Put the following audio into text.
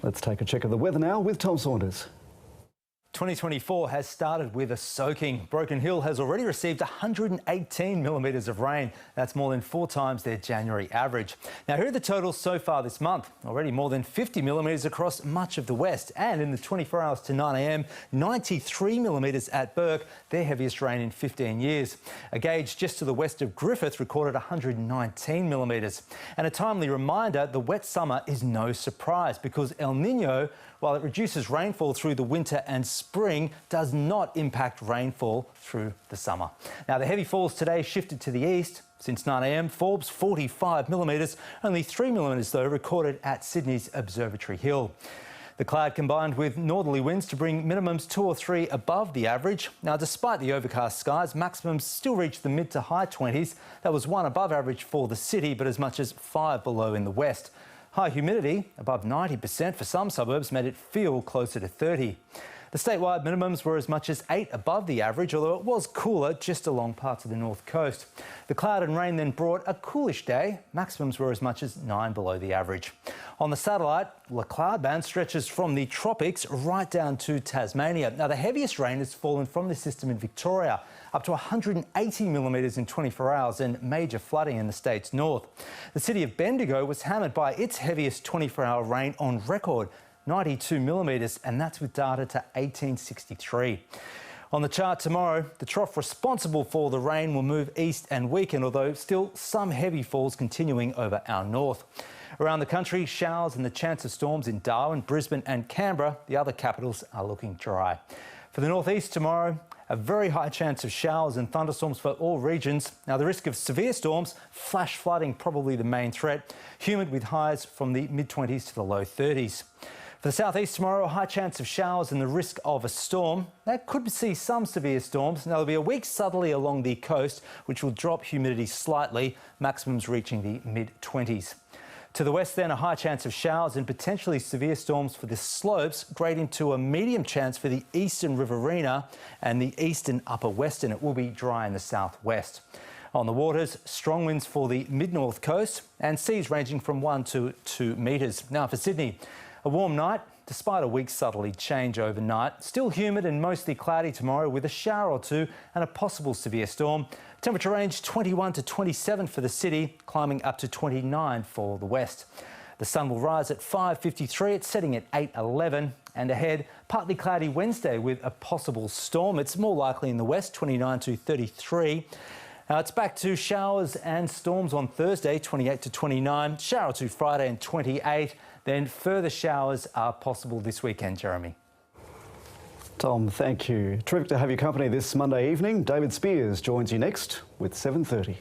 Let's take a check of the weather now with Tom Saunders. 2024 has started with a soaking. Broken Hill has already received 118 millimetres of rain. That's more than 4 times their January average. Now, here are the totals so far this month. Already more than 50 millimetres across much of the west. And in the 24 hours to 9 a.m, 93 millimetres at Burke, their heaviest rain in 15 years. A gauge just to the west of Griffith recorded 119 millimetres. And a timely reminder, the wet summer is no surprise because El Nino, while it reduces rainfall through the winter and spring, does not impact rainfall through the summer. Now, the heavy falls today shifted to the east. Since 9 a.m, Forbes 45 millimetres, only 3 millimetres though recorded at Sydney's Observatory Hill. The cloud combined with northerly winds to bring minimums 2 or 3 above the average. Now, despite the overcast skies, maximums still reach the mid to high 20s. That was 1 above average for the city, but as much as 5 below in the west. High humidity, above 90% for some suburbs, made it feel closer to 30. The statewide minimums were as much as 8 above the average, although it was cooler just along parts of the north coast. The cloud and rain then brought a coolish day. Maximums were as much as 9 below the average. On the satellite, the cloud band stretches from the tropics right down to Tasmania. Now, the heaviest rain has fallen from the system in Victoria, up to 180 millimetres in 24 hours and major flooding in the state's north. The city of Bendigo was hammered by its heaviest 24-hour rain on record, 92 millimetres, and that's with data to 1863. On the chart tomorrow, the trough responsible for the rain will move east and weaken, although still some heavy falls continuing over our north. Around the country, showers and the chance of storms in Darwin, Brisbane and Canberra. The other capitals are looking dry. For the northeast tomorrow, a very high chance of showers and thunderstorms for all regions. Now, the risk of severe storms, flash flooding probably the main threat. Humid with highs from the mid-20s to the low 30s. For the southeast tomorrow, a high chance of showers and the risk of a storm. That could see some severe storms. Now, there'll be a weak southerly along the coast, which will drop humidity slightly, maximums reaching the mid-20s. To the west then, a high chance of showers and potentially severe storms for the slopes, grading to a medium chance for the eastern Riverina and the eastern upper western. It will be dry in the southwest. On the waters, strong winds for the mid-north coast and seas ranging from 1 to 2 metres. Now for Sydney, a warm night, despite a weak southerly change overnight. Still humid and mostly cloudy tomorrow with a shower or 2 and a possible severe storm. Temperature range 21 to 27 for the city, climbing up to 29 for the west. The sun will rise at 5:53. It's setting at 8:11. And ahead, partly cloudy Wednesday with a possible storm. It's more likely in the west, 29 to 33. It's back to showers and storms on Thursday, 28 to 29. Shower or 2 Friday and 28. Then further showers are possible this weekend, Jeremy. Tom, thank you. Terrific to have your company this Monday evening. David Spears joins you next with 7:30.